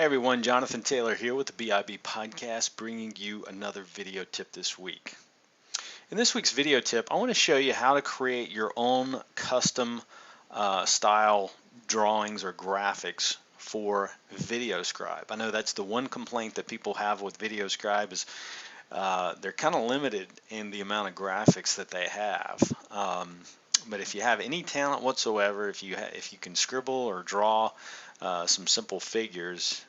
Everyone, Jonathan Taylor here with the BIB Podcast, bringing you another video tip this week. In this week's video tip, I want to show you how to create your own custom style drawings or graphics for VideoScribe. I know that's the one complaint that people have with VideoScribe is they're kind of limited in the amount of graphics that they have. But if you have any talent whatsoever, if you can scribble or draw some simple figures,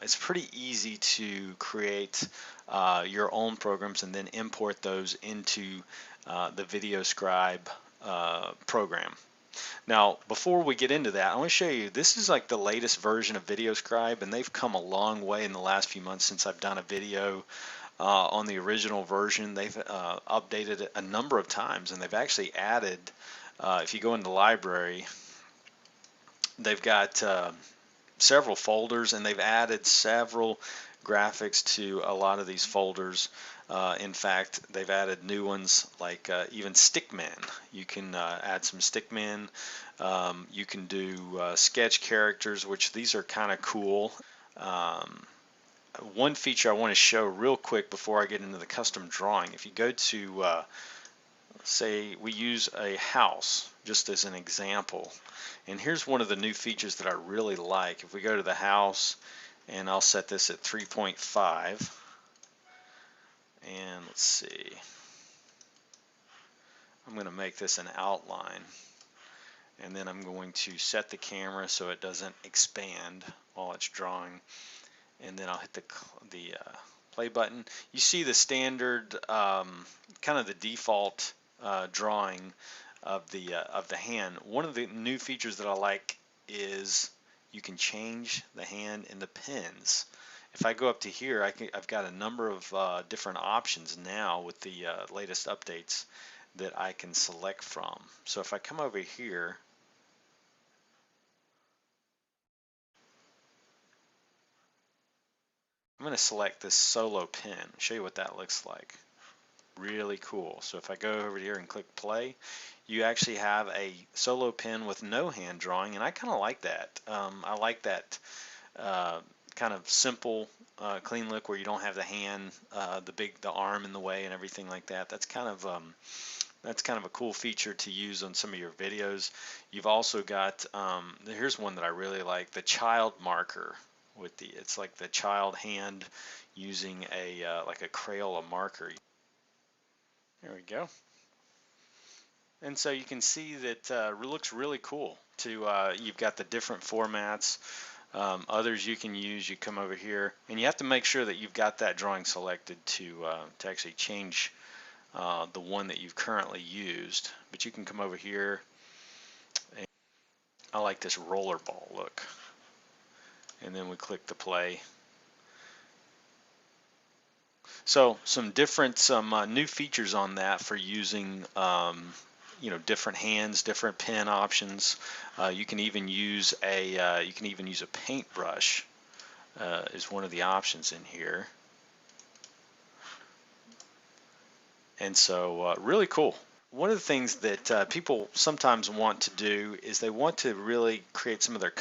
it's pretty easy to create your own programs and then import those into the VideoScribe program. Now, before we get into that, I want to show you, this is like the latest version of VideoScribe, and they've come a long way in the last few months since I've done a video on the original version. They've updated it a number of times, and they've actually added, if you go into the library, they've got several folders, and they've added several graphics to a lot of these folders. In fact, they've added new ones like even stickmen. You can add some stickmen. You can do sketch characters, which these are kind of cool. One feature I want to show real quick before I get into the custom drawing, if you go to say we use a house just as an example, and here's one of the new features that I really like. If we go to the house, and I'll set this at 3.5, and let's see, I'm going to make this an outline, and then I'm going to set the camera so it doesn't expand while it's drawing, and then I'll hit the play button. You see the standard kind of the default drawing of the hand. One of the new features that I like is you can change the hand and the pins. If I go up to here, I've got a number of different options now with the latest updates that I can select from. So if I come over here, I'm going to select this solo pin, show you what that looks like. Really cool. So if I go over here and click play, you actually have a solo pin with no hand drawing, and I kind of like that. I like that kind of simple, clean look where you don't have the hand, the arm in the way and everything like that. That's kind of a cool feature to use on some of your videos. You've also got here's one that I really like, the child marker with it's like the child hand using like a Crayola marker. There we go. And so you can see that it looks really cool. You've got the different formats. Others you can use. You come over here, and you have to make sure that you've got that drawing selected to actually change the one that you've currently used. But you can come over here. And I like this rollerball look. And then we click the play. So some new features on that for using different hands, different pen options. You can even use a paintbrush is one of the options in here. And so really cool. One of the things that people sometimes want to do is they want to really create some of their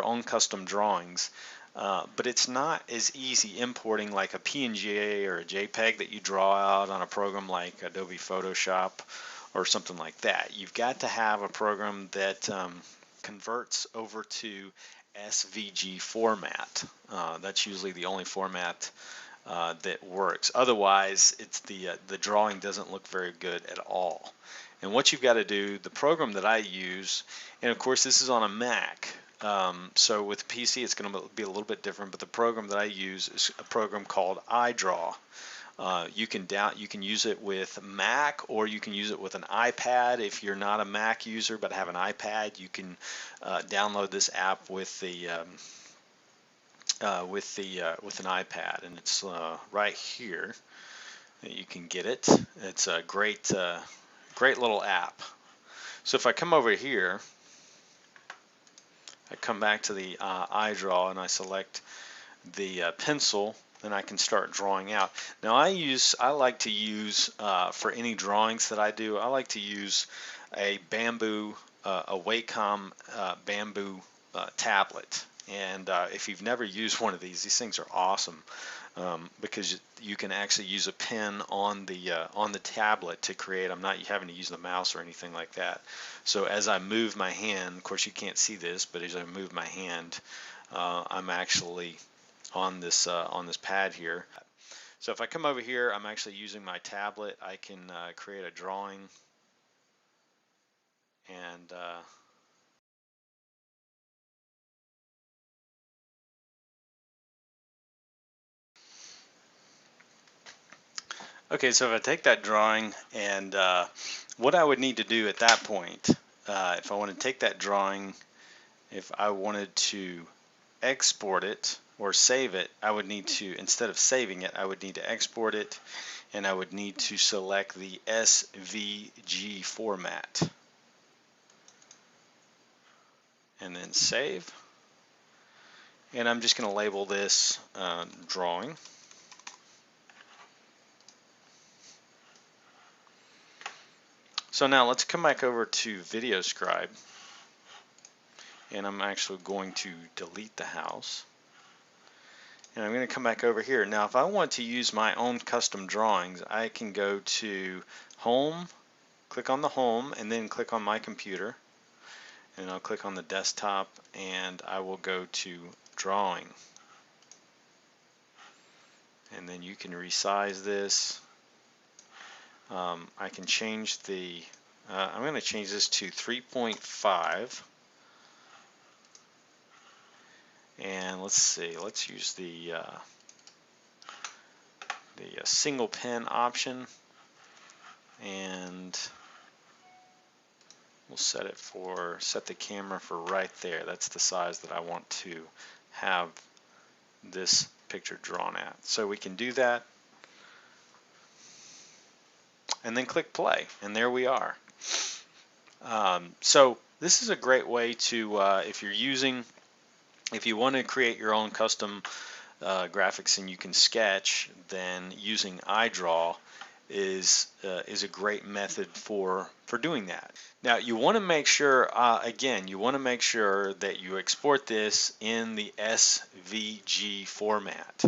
own custom drawings. But it's not as easy importing like a PNG or a JPEG that you draw out on a program like Adobe Photoshop or something like that. You've got to have a program that converts over to SVG format. That's usually the only format that works. Otherwise, the drawing doesn't look very good at all. And what you've got to do, the program that I use, and of course this is on a Mac, so with PC it's going to be a little bit different, but the program that I use is a program called iDraw. You can use it with Mac, or you can use it with an iPad. If you're not a Mac user but have an iPad, you can download this app with an iPad, and it's right here that you can get it. It's a great little app. So if I come over here, I come back to the iDraw and I select the pencil, then I can start drawing out. Now I like to use for any drawings that I do, I like to use a Wacom bamboo tablet. And if you've never used one of these things are awesome, because you can actually use a pen on the tablet to create. I'm not having to use the mouse or anything like that. So as I move my hand, of course you can't see this, but as I move my hand, I'm actually on this pad here. So if I come over here, I'm actually using my tablet. I can create a drawing, and okay, so if I take that drawing, and what I would need to do at that point, if I want to take that drawing, if I wanted to export it or save it, I would need to, instead of saving it, I would need to export it, and I would need to select the SVG format, and then save. And I'm just going to label this drawing. So now let's come back over to VideoScribe, and I'm actually going to delete the house. And I'm going to come back over here. Now if I want to use my own custom drawings, I can go to Home, click on the Home, and then click on My Computer. And I'll click on the desktop, and I will go to Drawing. And then you can resize this. I can change the, I'm going to change this to 3.5. And let's see, let's use the single pen option, and we'll set the camera for right there. That's the size that I want to have this picture drawn at. So we can do that, and then click play, and there we are. So this is a great way to, if you want to create your own custom graphics and you can sketch, then using iDraw is a great method for doing that. Now you want to make sure, again, you want to make sure that you export this in the SVG format.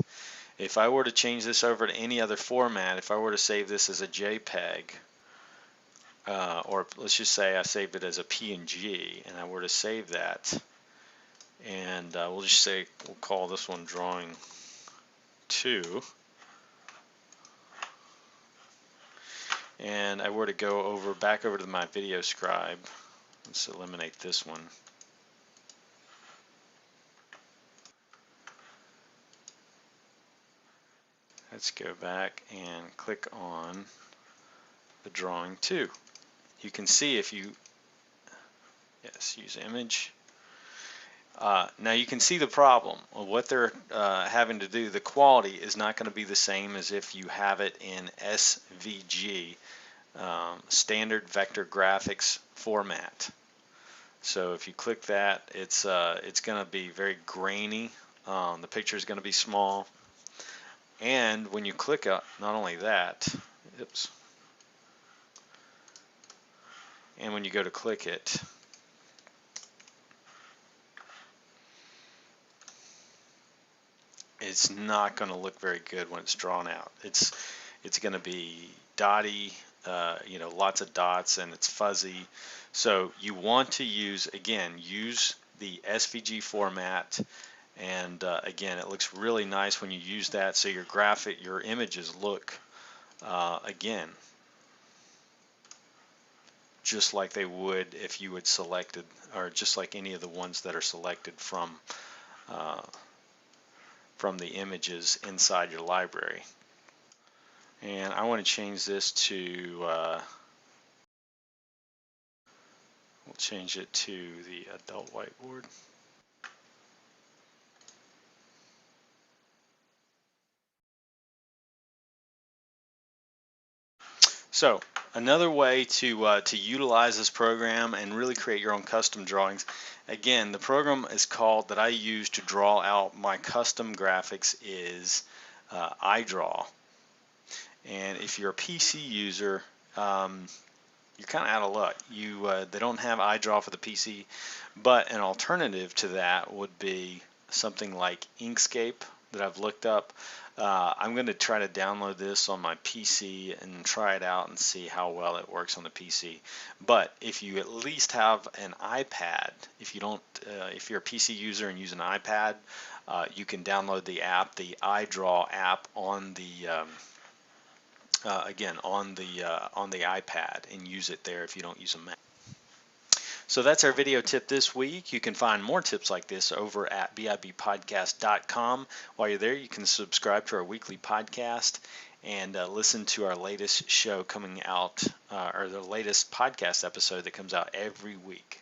If I were to change this over to any other format, if I were to save this as a JPEG, or let's just say I saved it as a PNG, and I were to save that, and we'll just say, we'll call this one drawing 2, and I were to go back over to my VideoScribe. Let's eliminate this one. Let's go back and click on the drawing 2. You can see if you, yes, use image. Now you can see the problem of what they're having to do. The quality is not going to be the same as if you have it in SVG, standard vector graphics format. So if you click that, it's going to be very grainy. The picture is going to be small, and when you click not only that, oops, and when you go to click it, it's not going to look very good when it's drawn out. It's going to be dotty, lots of dots, and it's fuzzy. So you want to use the SVG format, and again, it looks really nice when you use that. So your images look again just like they would if you had selected, or just like any of the ones that are selected from the images inside your library. And I want to change this to, we'll change it to the adult whiteboard. So another way to utilize this program and really create your own custom drawings, again, the program is called, that I use to draw out my custom graphics, is iDraw. And if you're a PC user, you're kind of out of luck. They don't have iDraw for the PC, but an alternative to that would be something like Inkscape that I've looked up. I'm going to try to download this on my PC and try it out and see how well it works on the PC. But if you at least have an iPad, if you don't, if you're a PC user and use an iPad, you can download the app, the iDraw app, on the again on the iPad, and use it there if you don't use a Mac. So that's our video tip this week. You can find more tips like this over at bibpodcast.com. While you're there, you can subscribe to our weekly podcast and listen to our latest show coming out, or the latest podcast episode that comes out every week.